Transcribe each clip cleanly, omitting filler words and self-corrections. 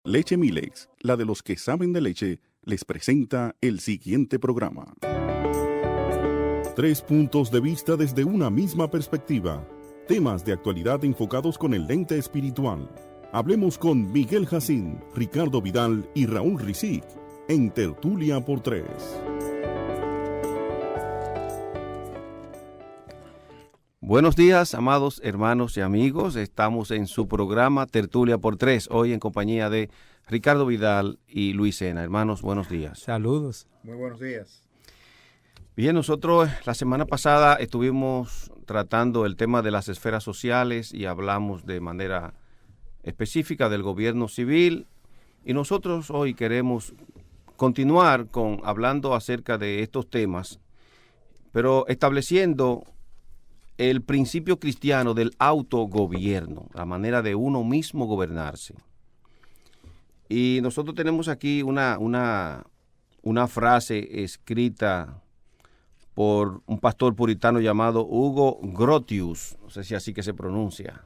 Leche Milex, la de los que saben de leche, les presenta el siguiente programa. 3 puntos de vista desde una misma perspectiva. Temas de actualidad enfocados con el lente espiritual. Hablemos con Miguel Jacín, Ricardo Vidal y Raúl Rizic en Tertulia por 3. Buenos días, amados hermanos y amigos. Estamos en su programa Tertulia por 3, hoy en compañía de Ricardo Vidal y Luis Sena. Hermanos, buenos días. Saludos. Muy buenos días. Bien, nosotros la semana pasada estuvimos tratando el tema de las esferas sociales y hablamos de manera específica del gobierno civil, y nosotros hoy queremos continuar hablando acerca de estos temas, pero estableciendo el principio cristiano del autogobierno, la manera de uno mismo gobernarse. Y nosotros tenemos aquí una frase escrita por un pastor puritano llamado Hugo Grotius, no sé si así que se pronuncia,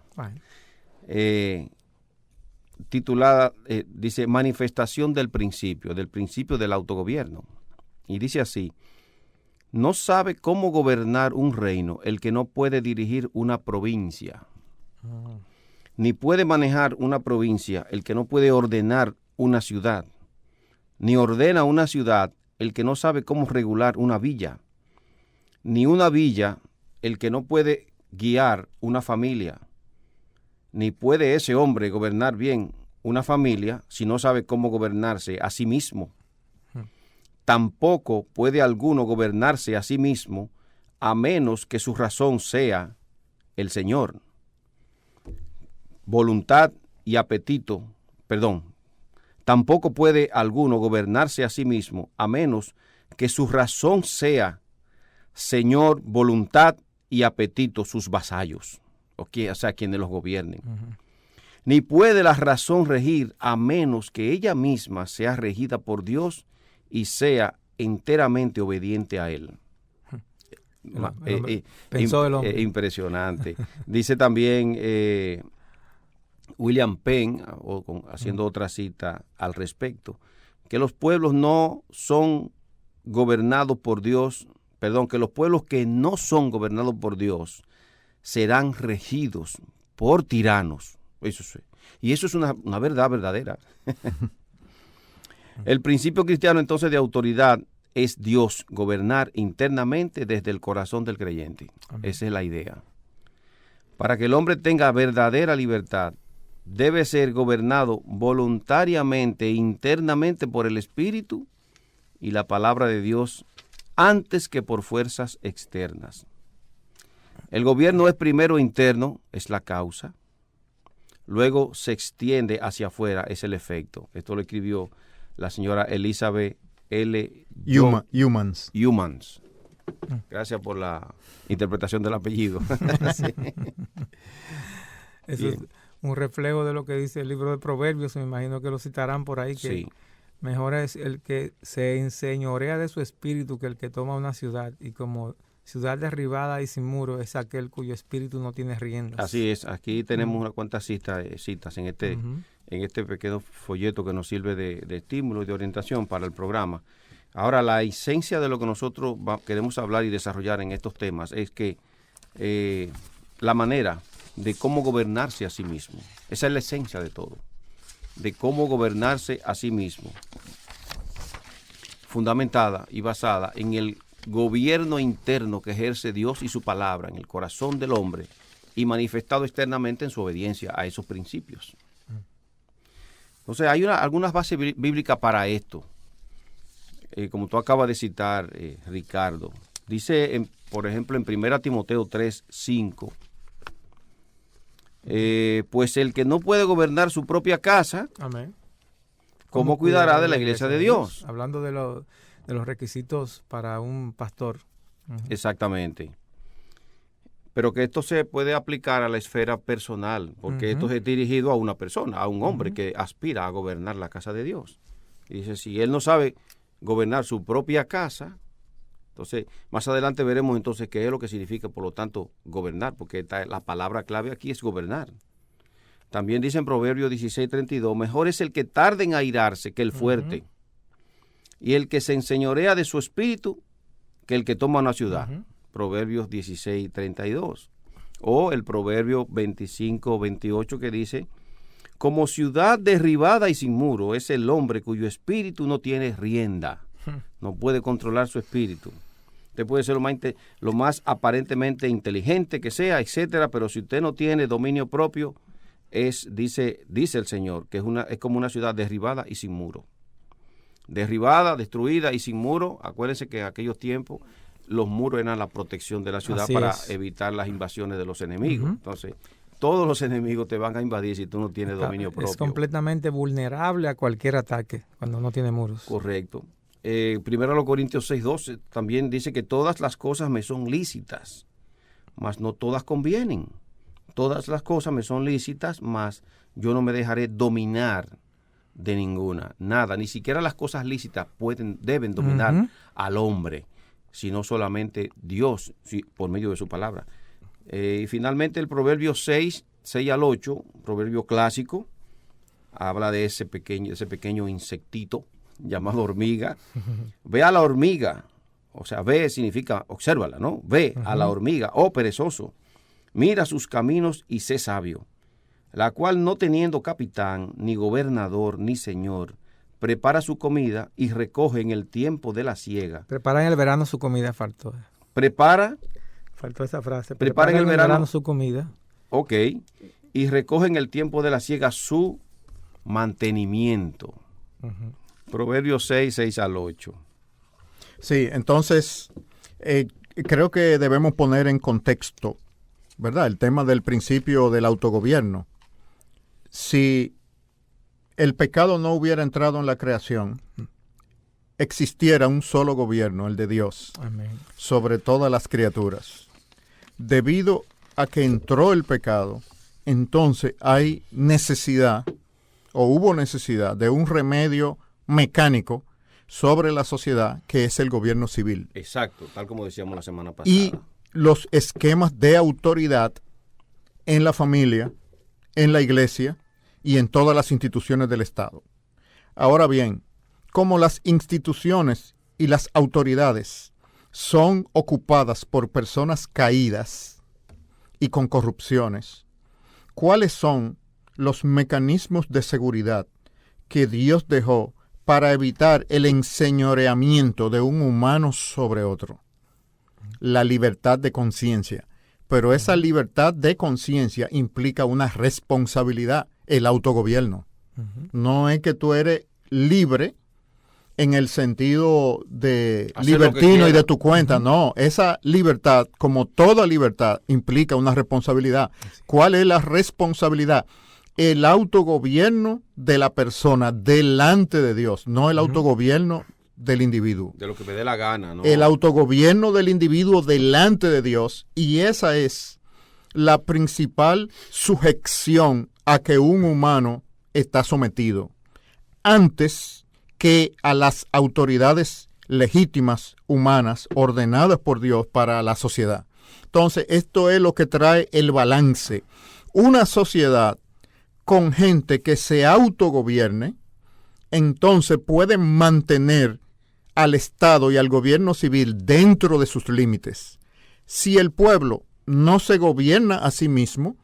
titulada, dice, manifestación del principio del autogobierno. Y dice así: no sabe cómo gobernar un reino el que no puede dirigir una provincia, ni puede manejar una provincia el que no puede ordenar una ciudad, ni ordena una ciudad el que no sabe cómo regular una villa, ni una villa el que no puede guiar una familia, ni puede ese hombre gobernar bien una familia si no sabe cómo gobernarse a sí mismo. Tampoco puede alguno gobernarse a sí mismo a menos que su razón sea el Señor. Tampoco puede alguno gobernarse a sí mismo a menos que su razón sea Señor, voluntad y apetito, sus vasallos, o sea, quienes los gobiernen. Ni puede la razón regir a menos que ella misma sea regida por Dios y sea enteramente obediente a Él. Pensó el hombre. Impresionante. Dice también William Penn, haciendo otra cita al respecto, que los pueblos no son gobernados por Dios, que los pueblos que no son gobernados por Dios serán regidos por tiranos. Y eso es una verdad verdadera. El principio cristiano entonces de autoridad es Dios, gobernar internamente desde el corazón del creyente. Amén. Esa es la idea. Para que el hombre tenga verdadera libertad, debe ser gobernado voluntariamente e internamente por el Espíritu y la palabra de Dios antes que por fuerzas externas. El gobierno es primero interno, es la causa. Luego se extiende hacia afuera, es el efecto. Esto lo escribió la señora Elizabeth L. Humans. Gracias por la interpretación del apellido. Sí. Eso es un reflejo de lo que dice el libro de Proverbios. Me imagino que lo citarán por ahí, que sí. Mejor es el que se enseñorea de su espíritu que el que toma una ciudad. Y como ciudad derribada y sin muro es aquel cuyo espíritu no tiene riendas. Así es. Aquí tenemos unas cuantas citas en este pequeño folleto que nos sirve de estímulo y de orientación para el programa. Ahora, la esencia de lo que nosotros queremos hablar y desarrollar en estos temas es que la manera de cómo gobernarse a sí mismo. Esa es la esencia de todo. De cómo gobernarse a sí mismo. Fundamentada y basada en el gobierno interno que ejerce Dios y su palabra en el corazón del hombre y manifestado externamente en su obediencia a esos principios. Entonces, hay algunas bases bíblicas para esto. Como tú acabas de citar, Ricardo. Dice, por ejemplo, en 1 Timoteo 3:5, pues el que no puede gobernar su propia casa, amén, ¿cómo cuidará de la iglesia de Dios? Hablando de los requisitos para un pastor. Exactamente. Pero que esto se puede aplicar a la esfera personal, porque esto es dirigido a una persona, a un hombre que aspira a gobernar la casa de Dios. Y dice, si él no sabe gobernar su propia casa, entonces más adelante veremos entonces qué es lo que significa, por lo tanto, gobernar, porque la palabra clave aquí es gobernar. También dice en Proverbios 16:32, mejor es el que tarde en airarse que el fuerte, y el que se enseñorea de su espíritu que el que toma una ciudad. Proverbios 16:32. O el Proverbio 25:28 que dice, como ciudad derribada y sin muro es el hombre cuyo espíritu no tiene rienda, no puede controlar su espíritu. Usted puede ser lo más aparentemente inteligente que sea, etcétera, pero si usted no tiene dominio propio, dice el Señor, que es como una ciudad derribada y sin muro. Derribada, destruida y sin muro. Acuérdense que en aquellos tiempos los muros eran la protección de la ciudad para evitar las invasiones de los enemigos. Entonces, todos los enemigos te van a invadir si tú no tienes dominio propio. Es completamente vulnerable a cualquier ataque cuando no tiene muros. Correcto. Primero Corintios 6:12 también dice que todas las cosas me son lícitas, mas no todas convienen. Todas las cosas me son lícitas, mas yo no me dejaré dominar de ninguna. Nada, ni siquiera las cosas lícitas deben dominar al hombre, sino solamente Dios, por medio de su palabra. Y finalmente el Proverbio 6:6-8, proverbio clásico, habla de ese pequeño insectito llamado hormiga. Ve a la hormiga, o sea, ve significa obsérvala, ¿no? Ve a la hormiga, oh perezoso, mira sus caminos y sé sabio, la cual no teniendo capitán, ni gobernador, ni señor, prepara su comida y recoge en el tiempo de la siega. Prepara en el verano su comida, faltó. Faltó esa frase. Prepara en el verano su comida. Ok. Y recoge en el tiempo de la siega su mantenimiento. Proverbios 6:6-8. Sí, entonces creo que debemos poner en contexto, ¿verdad?, el tema del principio del autogobierno. Si el pecado no hubiera entrado en la creación, existiera un solo gobierno, el de Dios, Amén, sobre todas las criaturas. Debido a que entró el pecado, entonces hay necesidad, o hubo necesidad, de un remedio mecánico sobre la sociedad, que es el gobierno civil. Exacto, tal como decíamos la semana pasada. Y los esquemas de autoridad en la familia, en la iglesia y en todas las instituciones del Estado. Ahora bien, como las instituciones y las autoridades son ocupadas por personas caídas y con corrupciones, ¿cuáles son los mecanismos de seguridad que Dios dejó para evitar el enseñoreamiento de un humano sobre otro? La libertad de conciencia. Pero esa libertad de conciencia implica una responsabilidad, el autogobierno. No es que tú eres libre en el sentido de hacer libertino y de tu cuenta. No, esa libertad, como toda libertad, implica una responsabilidad. ¿Cuál es la responsabilidad? El autogobierno de la persona delante de Dios, no el autogobierno del individuo. De lo que me dé la gana, ¿no? El autogobierno del individuo delante de Dios, y esa es la principal sujeción a que un humano está sometido, antes que a las autoridades legítimas humanas ordenadas por Dios para la sociedad. Entonces, esto es lo que trae el balance. Una sociedad con gente que se autogobierne, entonces puede mantener al Estado y al gobierno civil dentro de sus límites. Si el pueblo no se gobierna a sí mismo,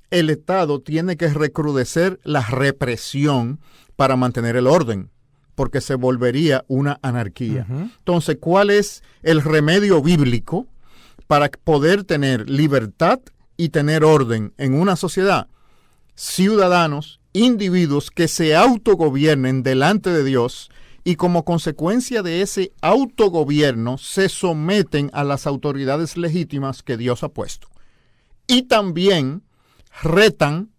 el Estado tiene que recrudecer la represión para mantener el orden, porque se volvería una anarquía. Entonces, ¿cuál es el remedio bíblico para poder tener libertad y tener orden en una sociedad? Ciudadanos, individuos que se autogobiernen delante de Dios y como consecuencia de ese autogobierno se someten a las autoridades legítimas que Dios ha puesto. Y también retan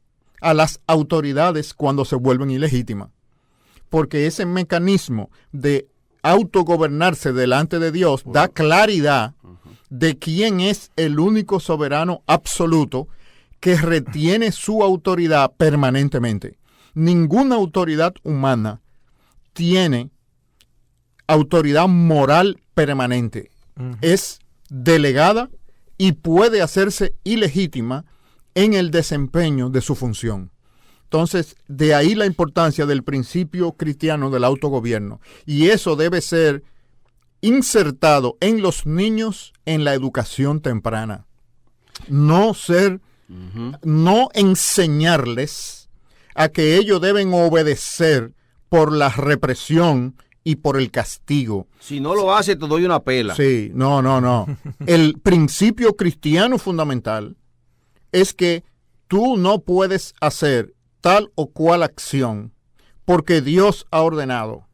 a las autoridades cuando se vuelven ilegítimas. Porque ese mecanismo de autogobernarse delante de Dios da claridad de quién es el único soberano absoluto que retiene su autoridad permanentemente. Ninguna autoridad humana tiene autoridad moral permanente. Es delegada y puede hacerse ilegítima en el desempeño de su función. Entonces, de ahí la importancia del principio cristiano del autogobierno. Y eso debe ser insertado en los niños en la educación temprana. No enseñarles a que ellos deben obedecer por la represión y por el castigo. Si no lo hace, te doy una pela. Sí, no. El principio cristiano fundamental es que tú no puedes hacer tal o cual acción porque Dios ha ordenado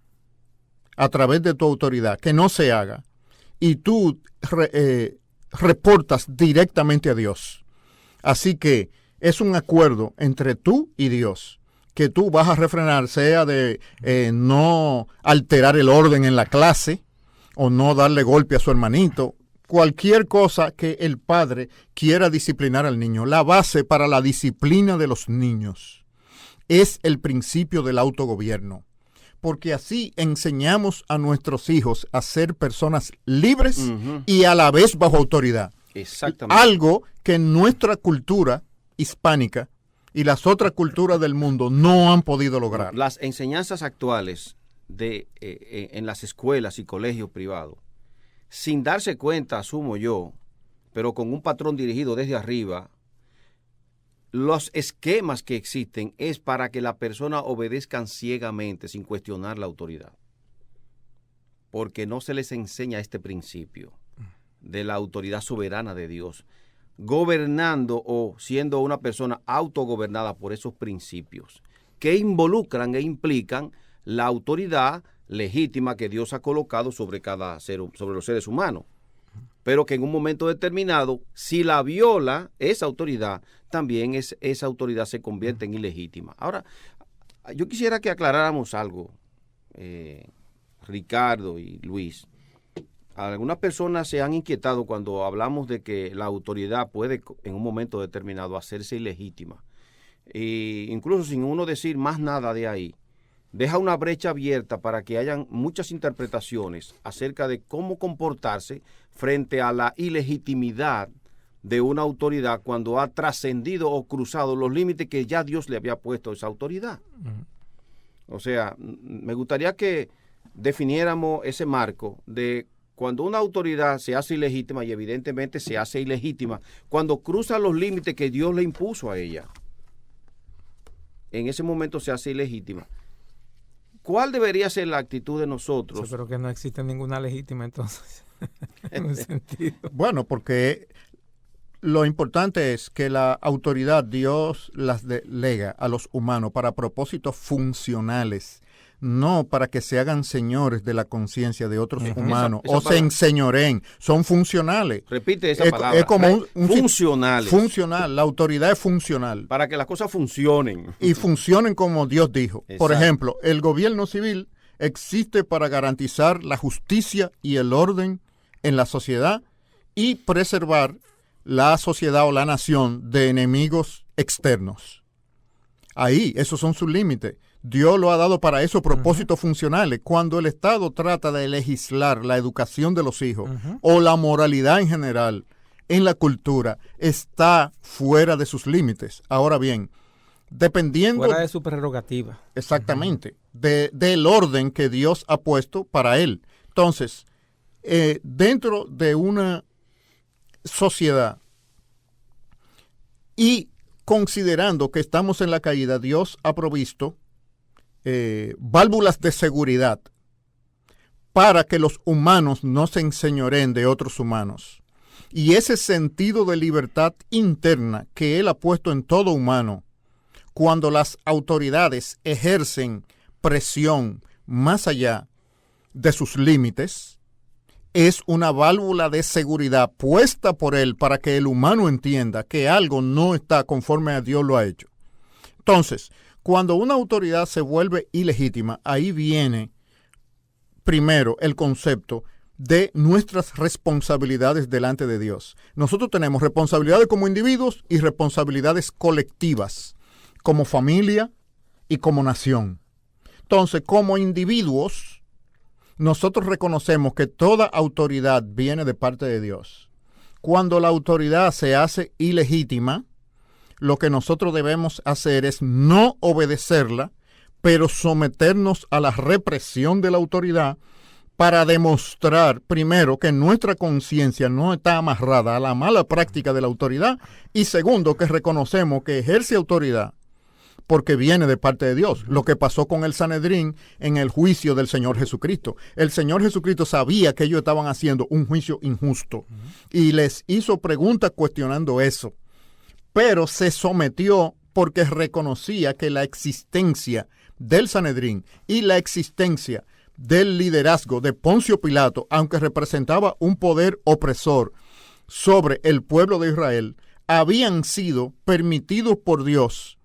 a través de tu autoridad que no se haga y tú reportas directamente a Dios. Así que es un acuerdo entre tú y Dios que tú vas a refrenar, sea de no alterar el orden en la clase o no darle golpe a su hermanito, cualquier cosa que el padre quiera disciplinar al niño. La base para la disciplina de los niños es el principio del autogobierno, porque así enseñamos a nuestros hijos a ser personas libres y a la vez bajo autoridad. Exactamente. Algo que en nuestra cultura hispánica y las otras culturas del mundo no han podido lograr. Las enseñanzas actuales en las escuelas y colegios privados, sin darse cuenta, asumo yo, pero con un patrón dirigido desde arriba, los esquemas que existen es para que la persona obedezcan ciegamente sin cuestionar la autoridad. Porque no se les enseña este principio de la autoridad soberana de Dios, gobernando o siendo una persona autogobernada por esos principios que involucran e implican la autoridad legítima que Dios ha colocado sobre cada ser, sobre los seres humanos, pero que en un momento determinado, si la viola esa autoridad, también esa autoridad se convierte en ilegítima. Ahora, yo quisiera que aclaráramos algo, Ricardo y Luis. Algunas personas se han inquietado cuando hablamos de que la autoridad puede en un momento determinado hacerse ilegítima. E incluso sin uno decir más nada de ahí, deja una brecha abierta para que hayan muchas interpretaciones acerca de cómo comportarse frente a la ilegitimidad de una autoridad cuando ha trascendido o cruzado los límites que ya Dios le había puesto a esa autoridad. O sea, me gustaría que definiéramos ese marco de cuando una autoridad se hace ilegítima, y evidentemente se hace ilegítima cuando cruza los límites que Dios le impuso a ella. En ese momento se hace ilegítima. ¿Cuál debería ser la actitud de nosotros? Yo creo que no existe ninguna legítima entonces, en un sentido. Bueno, porque lo importante es que la autoridad Dios las delega a los humanos para propósitos funcionales, no para que se hagan señores de la conciencia de otros humanos esa se enseñoren, son funcionales. Repite esa palabra. Es como funcionales. Funcional, la autoridad es funcional. Para que las cosas funcionen. Y funcionen como Dios dijo. Exacto. Por ejemplo, el gobierno civil existe para garantizar la justicia y el orden en la sociedad y preservar la sociedad o la nación de enemigos externos. Ahí, esos son sus límites. Dios lo ha dado para esos propósitos funcionales. Cuando el Estado trata de legislar la educación de los hijos o la moralidad en general en la cultura, está fuera de sus límites. Ahora bien, dependiendo... Fuera de su prerrogativa. Exactamente. Del orden que Dios ha puesto para él. Entonces, dentro de una sociedad y considerando que estamos en la caída, Dios ha provisto válvulas de seguridad para que los humanos no se enseñoreen de otros humanos. Y ese sentido de libertad interna que Él ha puesto en todo humano, cuando las autoridades ejercen presión más allá de sus límites, es una válvula de seguridad puesta por Él para que el humano entienda que algo no está conforme a Dios lo ha hecho. Entonces, cuando una autoridad se vuelve ilegítima, ahí viene primero el concepto de nuestras responsabilidades delante de Dios. Nosotros tenemos responsabilidades como individuos y responsabilidades colectivas, como familia y como nación. Entonces, como individuos, nosotros reconocemos que toda autoridad viene de parte de Dios. Cuando la autoridad se hace ilegítima, lo que nosotros debemos hacer es no obedecerla, pero someternos a la represión de la autoridad para demostrar, primero, que nuestra conciencia no está amarrada a la mala práctica de la autoridad, y segundo, que reconocemos que ejerce autoridad porque viene de parte de Dios. Lo que pasó con el Sanedrín en el juicio del Señor Jesucristo. El Señor Jesucristo sabía que ellos estaban haciendo un juicio injusto y les hizo preguntas cuestionando eso. Pero se sometió porque reconocía que la existencia del Sanedrín y la existencia del liderazgo de Poncio Pilato, aunque representaba un poder opresor sobre el pueblo de Israel, habían sido permitidos por Dios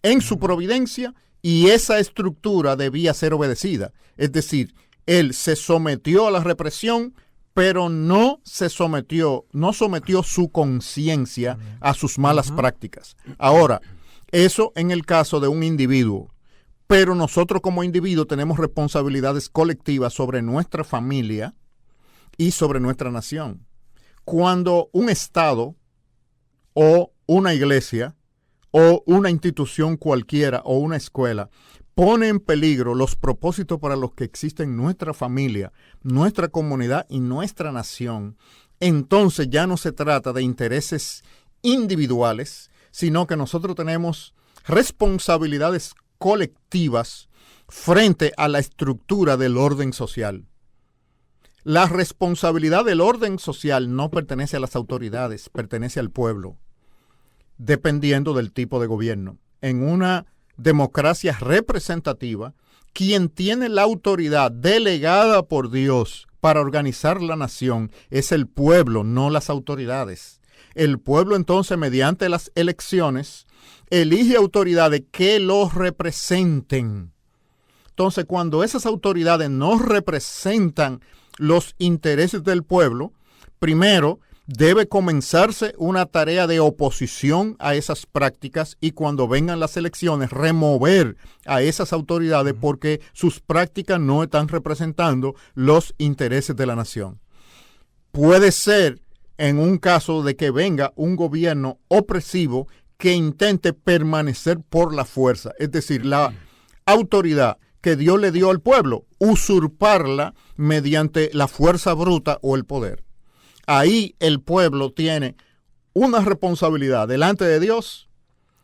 en su providencia, y esa estructura debía ser obedecida. Es decir, él se sometió a la represión, pero no sometió su conciencia a sus malas prácticas. Ahora, eso en el caso de un individuo, pero nosotros como individuos tenemos responsabilidades colectivas sobre nuestra familia y sobre nuestra nación. Cuando un Estado o una iglesia o una institución cualquiera o una escuela pone en peligro los propósitos para los que existen nuestra familia, nuestra comunidad y nuestra nación, entonces ya no se trata de intereses individuales, sino que nosotros tenemos responsabilidades colectivas frente a la estructura del orden social. La responsabilidad del orden social no pertenece a las autoridades, pertenece al pueblo, dependiendo del tipo de gobierno. En una democracia representativa, quien tiene la autoridad delegada por Dios para organizar la nación es el pueblo, no las autoridades. El pueblo entonces, mediante las elecciones, elige autoridades que los representen. Entonces, cuando esas autoridades no representan los intereses del pueblo, primero debe comenzarse una tarea de oposición a esas prácticas, y cuando vengan las elecciones remover a esas autoridades porque sus prácticas no están representando los intereses de la nación. Puede ser en un caso de que venga un gobierno opresivo que intente permanecer por la fuerza, es decir, la autoridad que Dios le dio al pueblo, usurparla mediante la fuerza bruta o el poder. Ahí el pueblo tiene una responsabilidad delante de Dios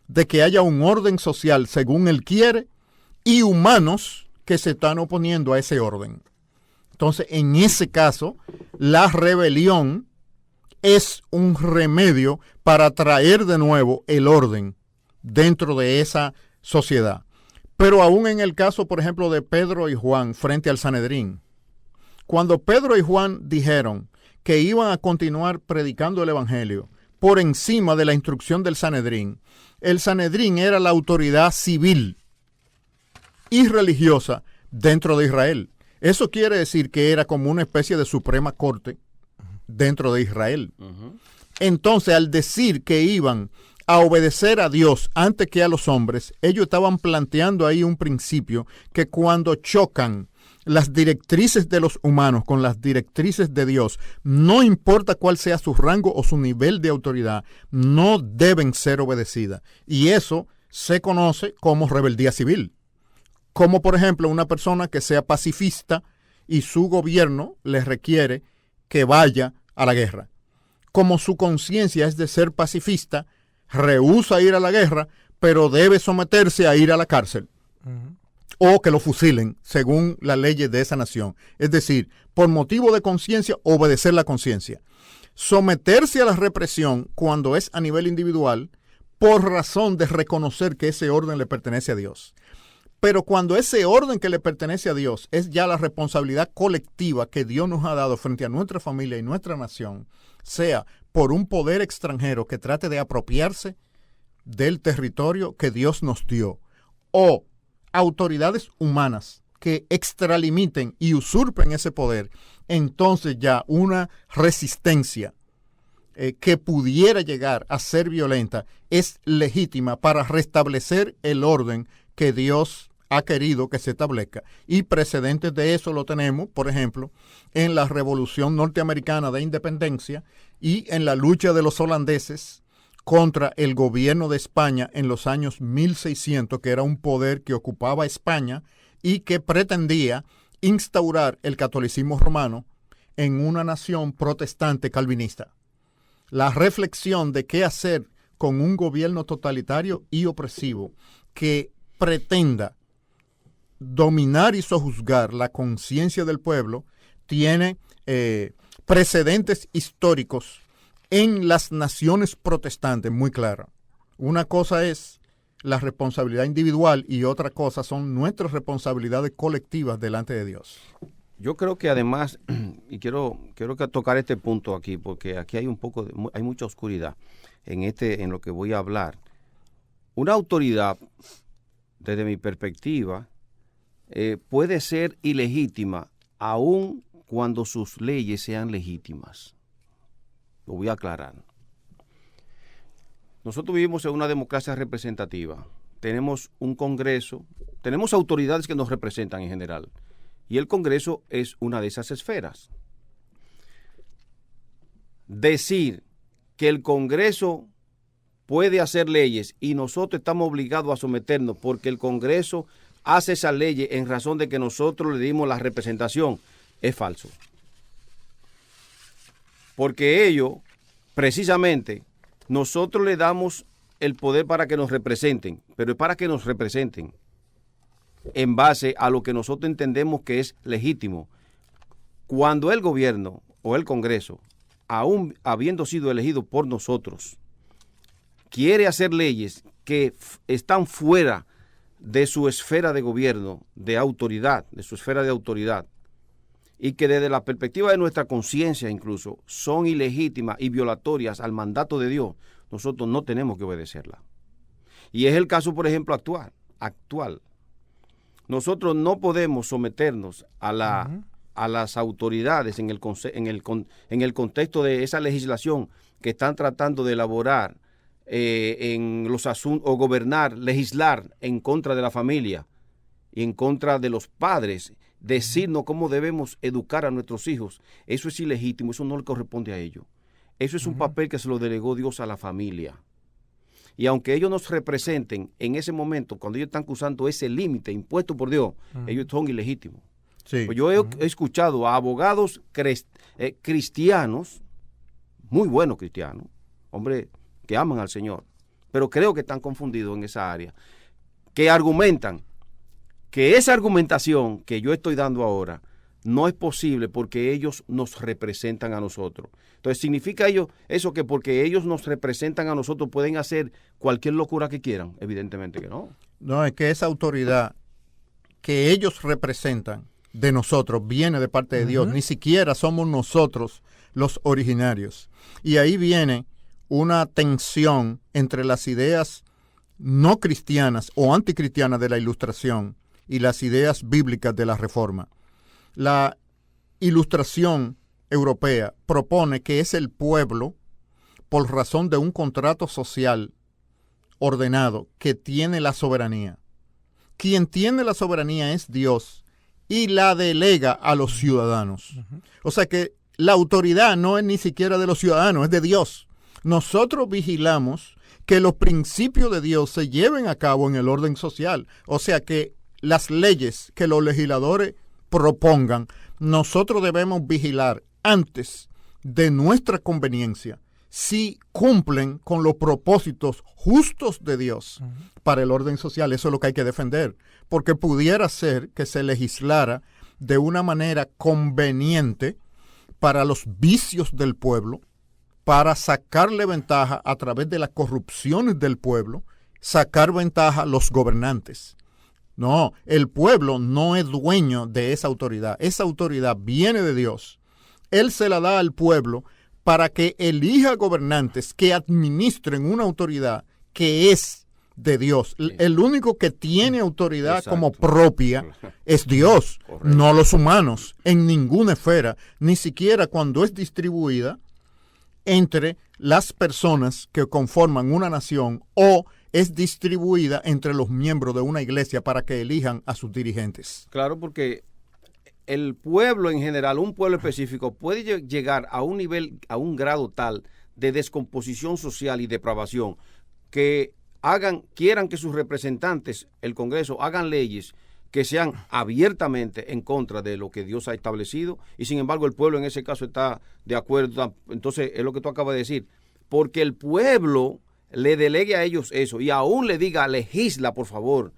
de que haya un orden social según Él quiere, y humanos que se están oponiendo a ese orden. Entonces, en ese caso, la rebelión es un remedio para traer de nuevo el orden dentro de esa sociedad. Pero aún en el caso, por ejemplo, de Pedro y Juan frente al Sanedrín, cuando Pedro y Juan dijeron que iban a continuar predicando el Evangelio por encima de la instrucción del Sanedrín, el Sanedrín era la autoridad civil y religiosa dentro de Israel. Eso quiere decir que era como una especie de Suprema Corte dentro de Israel. Entonces, al decir que iban a obedecer a Dios antes que a los hombres, ellos estaban planteando ahí un principio que cuando chocan las directrices de los humanos con las directrices de Dios, no importa cuál sea su rango o su nivel de autoridad, no deben ser obedecidas. Y eso se conoce como rebeldía civil. Como por ejemplo una persona que sea pacifista y su gobierno le requiere que vaya a la guerra. Como su conciencia es de ser pacifista, rehúsa ir a la guerra, pero debe someterse a ir a la cárcel. O que lo fusilen según las leyes de esa nación. Es decir, por motivo de conciencia, obedecer la conciencia. Someterse a la represión cuando es a nivel individual, por razón de reconocer que ese orden le pertenece a Dios. Pero cuando ese orden que le pertenece a Dios es ya la responsabilidad colectiva que Dios nos ha dado frente a nuestra familia y nuestra nación, sea por un poder extranjero que trate de apropiarse del territorio que Dios nos dio, o autoridades humanas que extralimiten y usurpen ese poder, entonces ya una resistencia que pudiera llegar a ser violenta es legítima para restablecer el orden que Dios ha querido que se establezca. Y precedentes de eso lo tenemos, por ejemplo, en la Revolución Norteamericana de Independencia y en la lucha de los holandeses contra el gobierno de España en los años 1600, que era un poder que ocupaba España y que pretendía instaurar el catolicismo romano en una nación protestante calvinista. La reflexión de qué hacer con un gobierno totalitario y opresivo que pretenda dominar y sojuzgar la conciencia del pueblo tiene precedentes históricos en las naciones protestantes muy claras. Una cosa es la responsabilidad individual y otra cosa son nuestras responsabilidades colectivas delante de Dios. Yo creo que además, y quiero tocar este punto aquí, porque aquí hay hay mucha oscuridad en lo que voy a hablar. Una autoridad, desde mi perspectiva, puede ser ilegítima aun cuando sus leyes sean legítimas. Lo voy a aclarar. Nosotros vivimos en una democracia representativa. Tenemos un Congreso, tenemos autoridades que nos representan en general. Y el Congreso es una de esas esferas. Decir que el Congreso puede hacer leyes y nosotros estamos obligados a someternos porque el Congreso hace esas leyes en razón de que nosotros le dimos la representación es falso. Porque ellos, precisamente, nosotros le damos el poder para que nos representen, pero es para que nos representen en base a lo que nosotros entendemos que es legítimo. Cuando el gobierno o el Congreso, aún habiendo sido elegido por nosotros, quiere hacer leyes que están fuera de su esfera de gobierno, de autoridad, de su esfera de autoridad, y que desde la perspectiva de nuestra conciencia incluso son ilegítimas y violatorias al mandato de Dios, nosotros no tenemos que obedecerla. Y es el caso, por ejemplo, actual. Nosotros no podemos someternos a las autoridades en el contexto de esa legislación que están tratando de elaborar en los asuntos, o gobernar, legislar en contra de la familia y en contra de los padres, decirnos cómo debemos educar a nuestros hijos. Eso es ilegítimo, eso no le corresponde a ellos. Eso es un papel que se lo delegó Dios a la familia. Y aunque ellos nos representen en ese momento, cuando ellos están cruzando ese límite impuesto por Dios, ellos son ilegítimos. Sí. Pues yo he escuchado a abogados cristianos, muy buenos cristianos, hombres que aman al Señor, pero creo que están confundidos en esa área, que argumentan que esa argumentación que yo estoy dando ahora no es posible porque ellos nos representan a nosotros. Entonces, ¿significa eso que porque ellos nos representan a nosotros pueden hacer cualquier locura que quieran? Evidentemente que no. No, es que esa autoridad que ellos representan de nosotros viene de parte de Dios. Ni siquiera somos nosotros los originarios. Y ahí viene una tensión entre las ideas no cristianas o anticristianas de la Ilustración y las ideas bíblicas de la Reforma. La Ilustración europea propone que es el pueblo, por razón de un contrato social ordenado, que tiene la soberanía. Quien tiene la soberanía es Dios y la delega a los ciudadanos. O sea que la autoridad no es ni siquiera de los ciudadanos, es de Dios. Nosotros vigilamos que los principios de Dios se lleven a cabo en el orden social. O sea que las leyes que los legisladores propongan, nosotros debemos vigilar antes de nuestra conveniencia si cumplen con los propósitos justos de Dios para el orden social. Eso es lo que hay que defender, porque pudiera ser que se legislara de una manera conveniente para los vicios del pueblo, para sacarle ventaja a través de las corrupciones del pueblo, sacar ventaja a los gobernantes. No, el pueblo no es dueño de esa autoridad. Esa autoridad viene de Dios. Él se la da al pueblo para que elija gobernantes que administren una autoridad que es de Dios. Sí. El único que tiene autoridad como propia es Dios, no los humanos, en ninguna esfera, ni siquiera cuando es distribuida entre las personas que conforman una nación o es distribuida entre los miembros de una iglesia para que elijan a sus dirigentes. Claro, porque el pueblo en general, un pueblo específico, puede llegar a un nivel, a un grado tal de descomposición social y depravación, que quieran que sus representantes, el Congreso, hagan leyes que sean abiertamente en contra de lo que Dios ha establecido, y sin embargo el pueblo en ese caso está de acuerdo. Entonces es lo que tú acabas de decir, porque el pueblo le delegue a ellos eso y aún le diga, legisla por favor,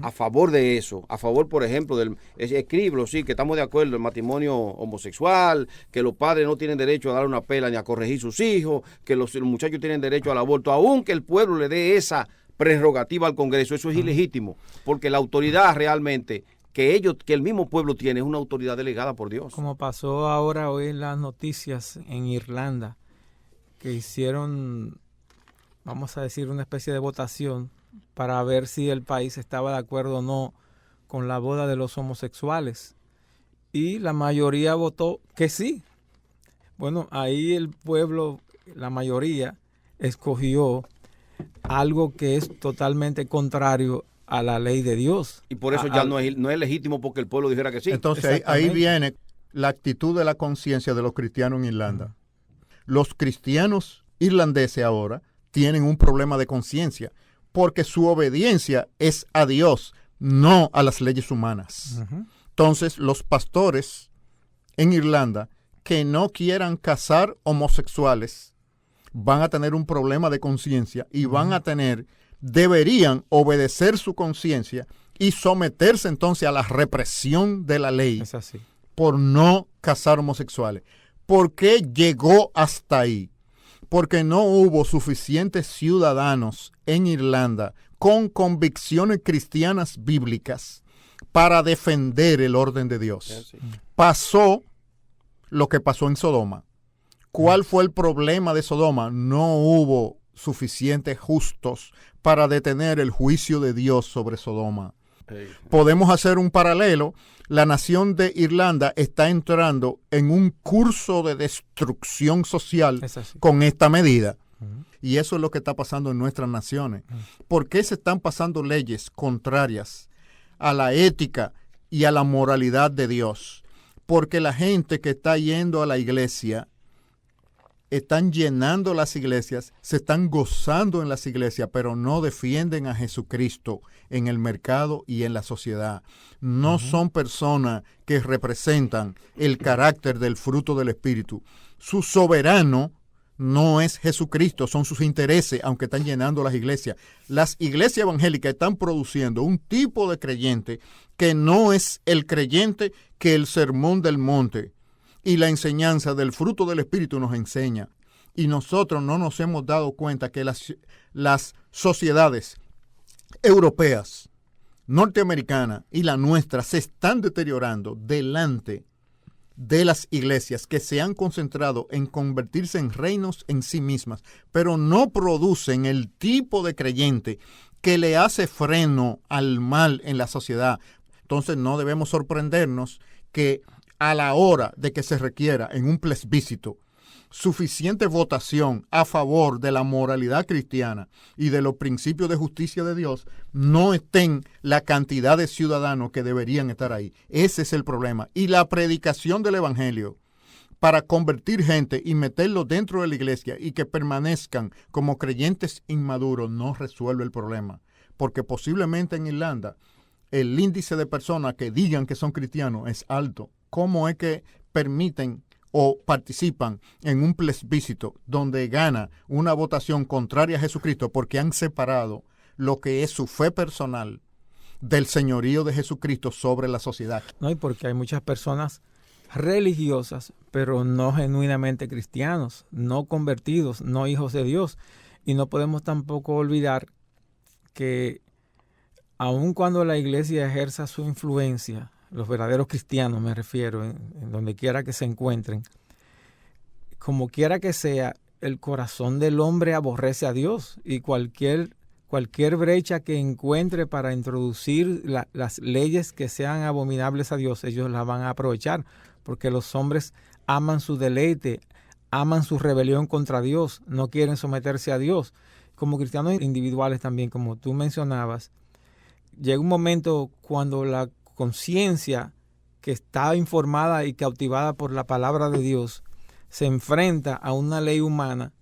a favor de eso, a favor, por ejemplo, escríbelo, sí, que estamos de acuerdo, el matrimonio homosexual, que los padres no tienen derecho a dar una pela ni a corregir sus hijos, que los muchachos tienen derecho al aborto, aunque el pueblo le dé esa prerrogativa al Congreso. Eso es ilegítimo, porque la autoridad realmente que el mismo pueblo tiene es una autoridad delegada por Dios. Como pasó ahora hoy en las noticias en Irlanda, que hicieron, vamos a decir, una especie de votación para ver si el país estaba de acuerdo o no con la boda de los homosexuales. Y la mayoría votó que sí. Bueno, ahí el pueblo, la mayoría, escogió algo que es totalmente contrario a la ley de Dios. Y por eso ya no es legítimo porque el pueblo dijera que sí. Entonces ahí viene la actitud de la conciencia de los cristianos en Irlanda. Los cristianos irlandeses ahora tienen un problema de conciencia porque su obediencia es a Dios, no a las leyes humanas. Entonces los pastores en Irlanda que no quieran casar homosexuales van a tener un problema de conciencia y deberían obedecer su conciencia y someterse entonces a la represión de la ley por no casar homosexuales. ¿Por qué llegó hasta ahí? Porque no hubo suficientes ciudadanos en Irlanda con convicciones cristianas bíblicas para defender el orden de Dios. Pasó lo que pasó en Sodoma. ¿Cuál fue el problema de Sodoma? No hubo suficientes justos para detener el juicio de Dios sobre Sodoma. Podemos hacer un paralelo. La nación de Irlanda está entrando en un curso de destrucción social con esta medida. Y eso es lo que está pasando en nuestras naciones. ¿Por qué se están pasando leyes contrarias a la ética y a la moralidad de Dios? Porque la gente que está yendo a la iglesia están llenando las iglesias, se están gozando en las iglesias, pero no defienden a Jesucristo en el mercado y en la sociedad. No son personas que representan el carácter del fruto del Espíritu. Su soberano no es Jesucristo, son sus intereses, aunque están llenando las iglesias. Las iglesias evangélicas están produciendo un tipo de creyente que no es el creyente que el Sermón del Monte y la enseñanza del fruto del Espíritu nos enseña. Y nosotros no nos hemos dado cuenta que las sociedades europeas, norteamericanas y la nuestra se están deteriorando delante de las iglesias que se han concentrado en convertirse en reinos en sí mismas, pero no producen el tipo de creyente que le hace freno al mal en la sociedad. Entonces no debemos sorprendernos que a la hora de que se requiera en un plebiscito suficiente votación a favor de la moralidad cristiana y de los principios de justicia de Dios, no estén la cantidad de ciudadanos que deberían estar ahí. Ese es el problema. Y la predicación del Evangelio para convertir gente y meterlos dentro de la iglesia y que permanezcan como creyentes inmaduros no resuelve el problema. Porque posiblemente en Irlanda el índice de personas que digan que son cristianos es alto. ¿Cómo es que permiten o participan en un plebiscito donde gana una votación contraria a Jesucristo porque han separado lo que es su fe personal del señorío de Jesucristo sobre la sociedad? No, y porque hay muchas personas religiosas, pero no genuinamente cristianos, no convertidos, no hijos de Dios. Y no podemos tampoco olvidar que aun cuando la iglesia ejerza su influencia, los verdaderos cristianos me refiero, en donde quiera que se encuentren, como quiera que sea, el corazón del hombre aborrece a Dios y cualquier brecha que encuentre para introducir las leyes que sean abominables a Dios, ellos las van a aprovechar, porque los hombres aman su deleite, aman su rebelión contra Dios, no quieren someterse a Dios. Como cristianos individuales también, como tú mencionabas, llega un momento cuando la conciencia que está informada y cautivada por la palabra de Dios se enfrenta a una ley humana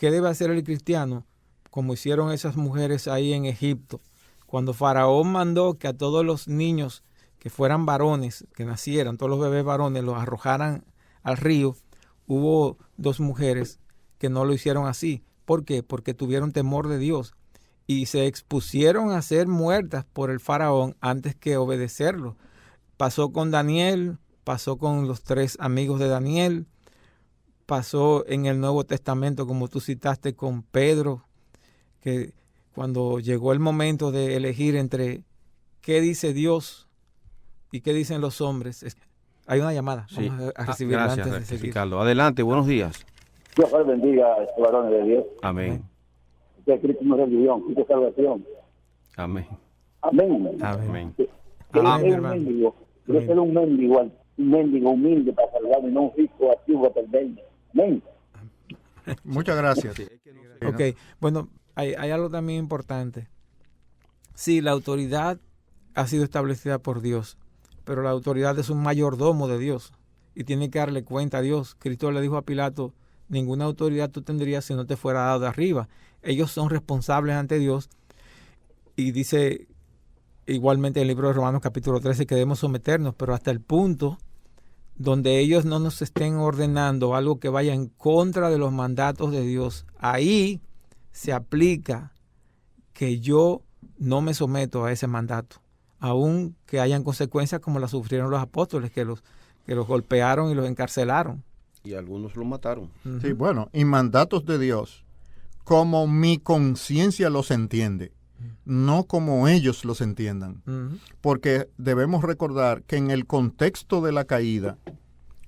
¿qué debe hacer el cristiano? Como hicieron esas mujeres ahí en Egipto. Cuando Faraón mandó que a todos los niños que fueran varones, que nacieran, todos los bebés varones, los arrojaran al río, hubo 2 mujeres que no lo hicieron así. ¿Por qué? Porque tuvieron temor de Dios y se expusieron a ser muertas por el faraón antes que obedecerlo. Pasó con Daniel, pasó con los 3 amigos de Daniel, pasó en el Nuevo Testamento, como tú citaste, con Pedro, que cuando llegó el momento de elegir entre qué dice Dios y qué dicen los hombres. Hay una llamada. Sí. Vamos a recibirla Gracias, antes de seguir. Ricardo. Adelante, buenos días. Dios les bendiga a estos varones de Dios. Amén. Que Cristo no es religión, Cristo es salvación. Amén. Amén. Amén. Que Amén, es un hermano. mendigo. Quiero ser un mendigo humilde para salvarme, no un rico activo para perderme. Amén. Muchas gracias. Ok, bueno, hay algo también importante. Sí, la autoridad ha sido establecida por Dios, pero la autoridad es un mayordomo de Dios y tiene que darle cuenta a Dios. Cristo le dijo a Pilato, ninguna autoridad tú tendrías si no te fuera dado de arriba. Ellos son responsables ante Dios y dice igualmente en el libro de Romanos capítulo 13 que debemos someternos, pero hasta el punto donde ellos no nos estén ordenando algo que vaya en contra de los mandatos de Dios, ahí se aplica que yo no me someto a ese mandato, aun que hayan consecuencias como las sufrieron los apóstoles, que los golpearon y los encarcelaron. Y algunos lo mataron. Uh-huh. Sí, bueno, y mandatos de Dios, como mi conciencia los entiende, no como ellos los entiendan. Uh-huh. Porque debemos recordar que en el contexto de la caída,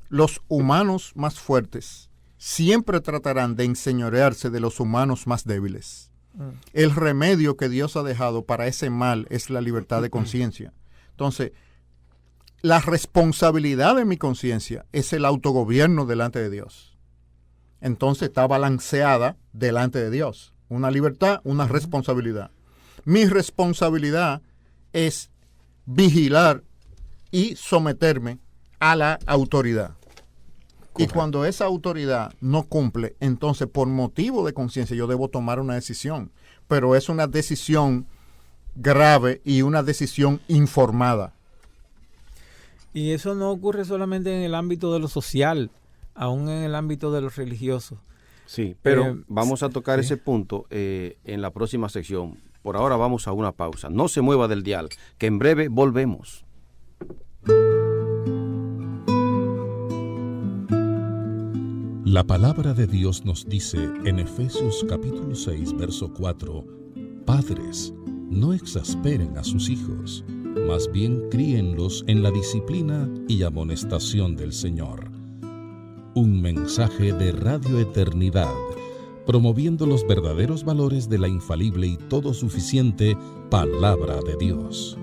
los humanos más fuertes siempre tratarán de enseñorearse de los humanos más débiles. Uh-huh. El remedio que Dios ha dejado para ese mal es la libertad de conciencia. Entonces, la responsabilidad de mi conciencia es el autogobierno delante de Dios. Entonces está balanceada delante de Dios. Una libertad, una responsabilidad. Mi responsabilidad es vigilar y someterme a la autoridad. Y cuando esa autoridad no cumple, entonces por motivo de conciencia yo debo tomar una decisión. Pero es una decisión grave y una decisión informada. Y eso no ocurre solamente en el ámbito de lo social, aún en el ámbito de lo religioso. Sí, pero vamos a tocar sí. ese punto en la próxima sección. Por ahora vamos a una pausa. No se mueva del dial, que en breve volvemos. La palabra de Dios nos dice en Efesios capítulo 6, verso 4, Padres, no exasperen a sus hijos, más bien críenlos en la disciplina y amonestación del Señor. Un mensaje de Radio Eternidad, promoviendo los verdaderos valores de la infalible y todo suficiente Palabra de Dios.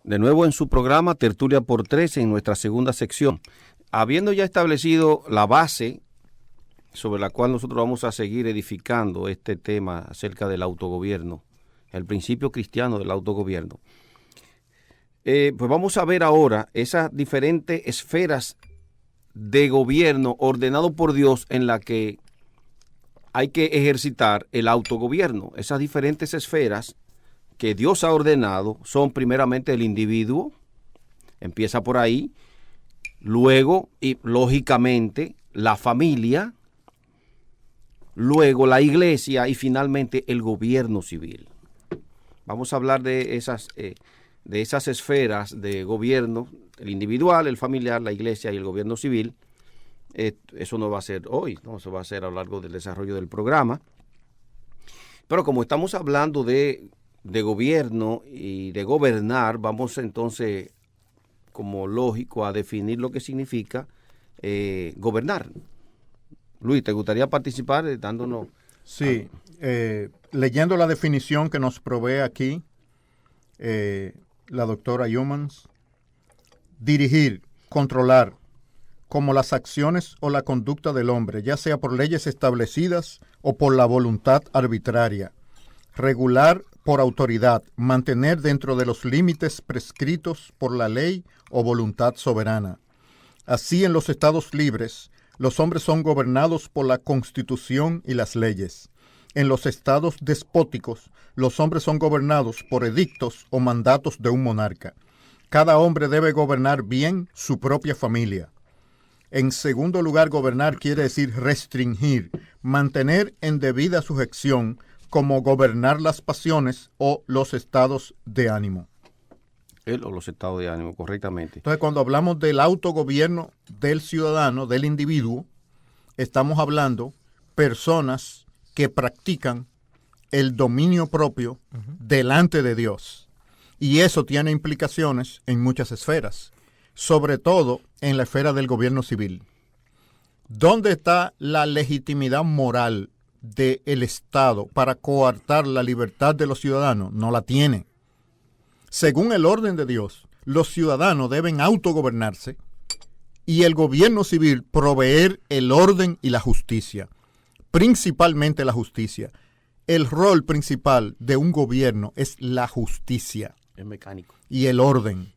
De nuevo en su programa Tertulia por Tres, en nuestra segunda sección. Habiendo ya establecido la base sobre la cual nosotros vamos a seguir edificando este tema acerca del autogobierno, el principio cristiano del autogobierno, pues vamos a ver ahora esas diferentes esferas de gobierno ordenado por Dios en la que hay que ejercitar el autogobierno. Esas diferentes esferas que Dios ha ordenado son primeramente el individuo, empieza por ahí, luego y lógicamente la familia, luego la iglesia y finalmente el gobierno civil. Vamos a hablar de esas esferas de gobierno, el individual, el familiar, la iglesia y el gobierno civil. Eso no va a ser hoy, ¿no? Eso va a ser a lo largo del desarrollo del programa. Pero como estamos hablando de gobierno y de gobernar, vamos entonces, como lógico, a definir lo que significa gobernar. Luis, ¿te gustaría participar dándonos? Sí, leyendo la definición que nos provee aquí la doctora Youmans: dirigir, controlar, como las acciones o la conducta del hombre, ya sea por leyes establecidas o por la voluntad arbitraria. Regular por autoridad, mantener dentro de los límites prescritos por la ley o voluntad soberana. Así, en los estados libres, los hombres son gobernados por la Constitución y las leyes. En los estados despóticos, los hombres son gobernados por edictos o mandatos de un monarca. Cada hombre debe gobernar bien su propia familia. En segundo lugar, gobernar quiere decir restringir, mantener en debida sujeción, como gobernar las pasiones o los estados de ánimo. Él o los estados de ánimo, correctamente. Entonces, cuando hablamos del autogobierno del ciudadano, del individuo, estamos hablando personas que practican el dominio propio delante de Dios. Y eso tiene implicaciones en muchas esferas, sobre todo en la esfera del gobierno civil. ¿Dónde está la legitimidad moral del Estado para coartar la libertad de los ciudadanos? No la tiene. Según el orden de Dios, los ciudadanos deben autogobernarse y el gobierno civil proveer el orden y la justicia, principalmente la justicia. El rol principal de un gobierno es la justicia. Es mecánico. Y el orden.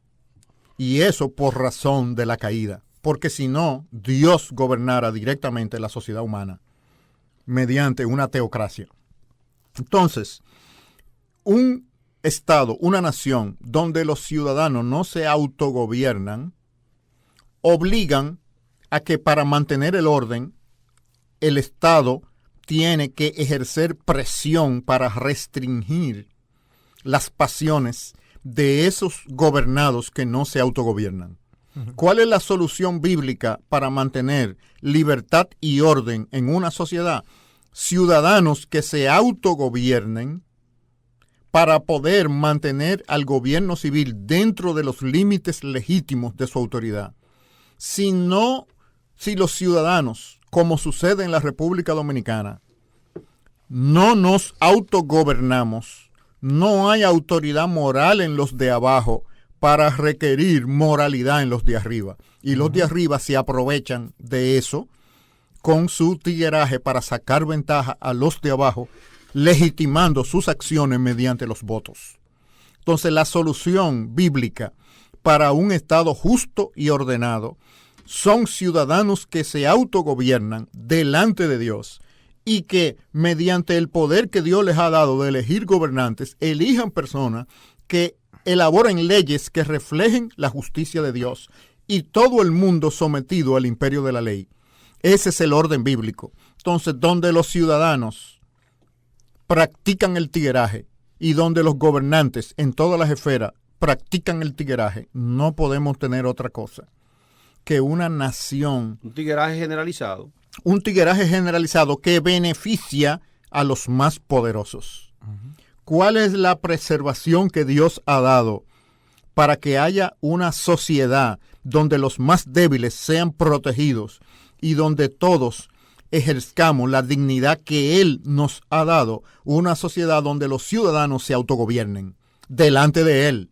Y eso por razón de la caída. Porque si no, Dios gobernara directamente la sociedad humana mediante una teocracia. Entonces, un Estado, una nación donde los ciudadanos no se autogobiernan, obligan a que para mantener el orden, el Estado tiene que ejercer presión para restringir las pasiones de esos gobernados que no se autogobiernan. ¿Cuál es la solución bíblica para mantener libertad y orden en una sociedad? Ciudadanos que se autogobiernen para poder mantener al gobierno civil dentro de los límites legítimos de su autoridad. Si los ciudadanos, como sucede en la República Dominicana, no nos autogobernamos, no hay autoridad moral en los de abajo para requerir moralidad en los de arriba. Y los de arriba se aprovechan de eso con su tigueraje para sacar ventaja a los de abajo, legitimando sus acciones mediante los votos. Entonces, la solución bíblica para un Estado justo y ordenado son ciudadanos que se autogobiernan delante de Dios y que, mediante el poder que Dios les ha dado de elegir gobernantes, elijan personas que elaboren leyes que reflejen la justicia de Dios y todo el mundo sometido al imperio de la ley. Ese es el orden bíblico. Entonces, donde los ciudadanos practican el tigueraje y donde los gobernantes en todas las esferas practican el tigueraje, no podemos tener otra cosa que una nación. Un tigueraje generalizado. Un tigueraje generalizado que beneficia a los más poderosos. ¿Cuál es la preservación que Dios ha dado para que haya una sociedad donde los más débiles sean protegidos y donde todos ejerzcamos la dignidad que Él nos ha dado? Una sociedad donde los ciudadanos se autogobiernen delante de Él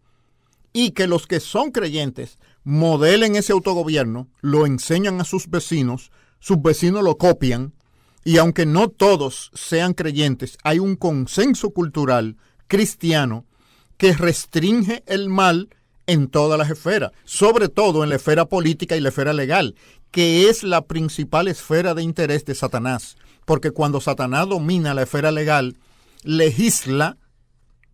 y que los que son creyentes modelen ese autogobierno, lo enseñan a sus vecinos lo copian, y aunque no todos sean creyentes, hay un consenso cultural cristiano que restringe el mal en todas las esferas, sobre todo en la esfera política y la esfera legal, que es la principal esfera de interés de Satanás, porque cuando Satanás domina la esfera legal, legisla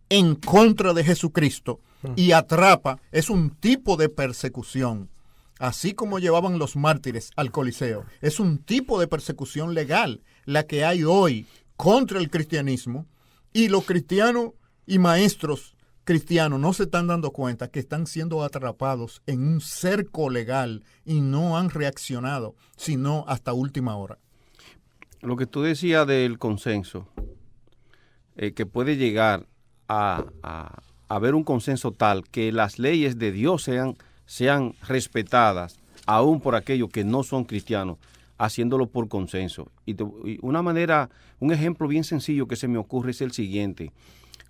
en contra de Jesucristo y atrapa. Es un tipo de persecución. Así como llevaban los mártires al Coliseo, es un tipo de persecución legal la que hay hoy contra el cristianismo, y los cristianos y maestros cristianos no se están dando cuenta que están siendo atrapados en un cerco legal y no han reaccionado, sino hasta última hora. Lo que tú decías del consenso, que puede llegar a haber un consenso tal que las leyes de Dios sean respetadas, aún por aquellos que no son cristianos, haciéndolo por consenso. Y un ejemplo bien sencillo que se me ocurre es el siguiente.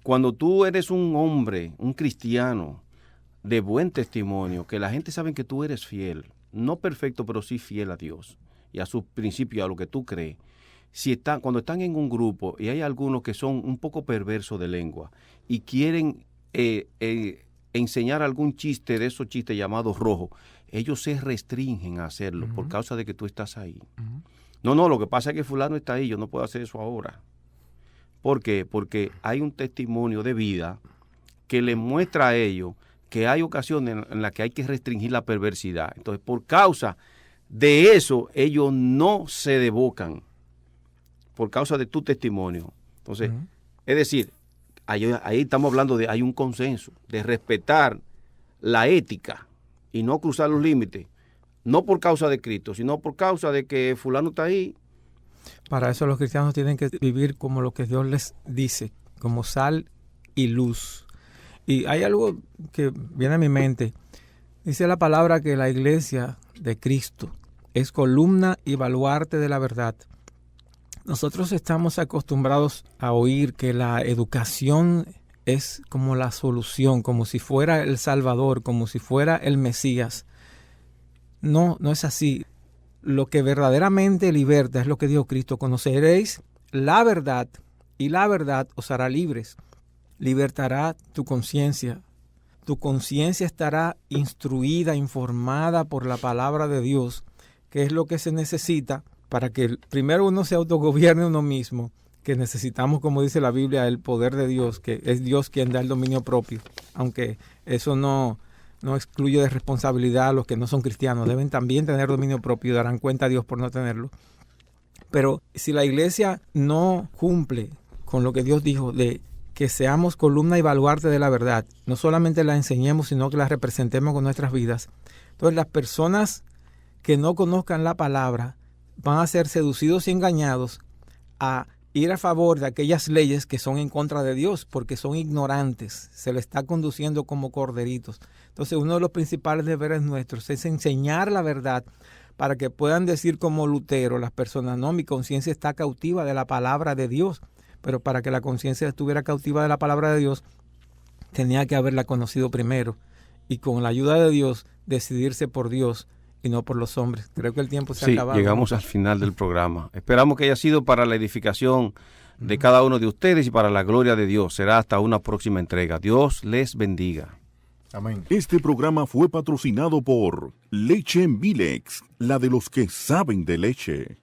Cuando tú eres un hombre, un cristiano, de buen testimonio, que la gente sabe que tú eres fiel, no perfecto, pero sí fiel a Dios y a sus principios, a lo que tú crees. Cuando están en un grupo y hay algunos que son un poco perversos de lengua y quieren enseñar algún chiste de esos chistes llamados rojos, ellos se restringen a hacerlo por causa de que tú estás ahí. No, lo que pasa es que fulano está ahí, yo no puedo hacer eso ahora. ¿Por qué? Porque hay un testimonio de vida que les muestra a ellos que hay ocasiones en las que hay que restringir la perversidad. Entonces, por causa de eso, ellos no se desbocan, por causa de tu testimonio. Entonces, es decir, ahí estamos hablando hay un consenso de respetar la ética y no cruzar los límites, no por causa de Cristo, sino por causa de que fulano está ahí. Para eso los cristianos tienen que vivir como lo que Dios les dice, como sal y luz. Y hay algo que viene a mi mente. Dice la palabra que la iglesia de Cristo es columna y baluarte de la verdad. Nosotros estamos acostumbrados a oír que la educación es como la solución, como si fuera el Salvador, como si fuera el Mesías. No es así. Lo que verdaderamente liberta es lo que dijo Cristo: conoceréis la verdad y la verdad os hará libres. Libertará tu conciencia. Tu conciencia estará instruida, informada por la palabra de Dios, que es lo que se necesita para que primero uno se autogobierne uno mismo, que necesitamos, como dice la Biblia, el poder de Dios, que es Dios quien da el dominio propio, aunque eso no excluye de responsabilidad a los que no son cristianos. Deben también tener dominio propio y darán cuenta a Dios por no tenerlo. Pero si la iglesia no cumple con lo que Dios dijo de que seamos columna y baluarte de la verdad, no solamente la enseñemos, sino que la representemos con nuestras vidas, entonces las personas que no conozcan la palabra van a ser seducidos y engañados a ir a favor de aquellas leyes que son en contra de Dios, porque son ignorantes, se le está conduciendo como corderitos. Entonces, uno de los principales deberes nuestros es enseñar la verdad para que puedan decir como Lutero las personas: no, mi conciencia está cautiva de la palabra de Dios. Pero para que la conciencia estuviera cautiva de la palabra de Dios, tenía que haberla conocido primero, y con la ayuda de Dios decidirse por Dios y no por los hombres. Creo que el tiempo se ha acabado. Llegamos al final del programa. Esperamos que haya sido para la edificación de cada uno de ustedes y para la gloria de Dios. Será hasta una próxima entrega. Dios les bendiga. Amén. Este programa fue patrocinado por Leche Milex, la de los que saben de leche.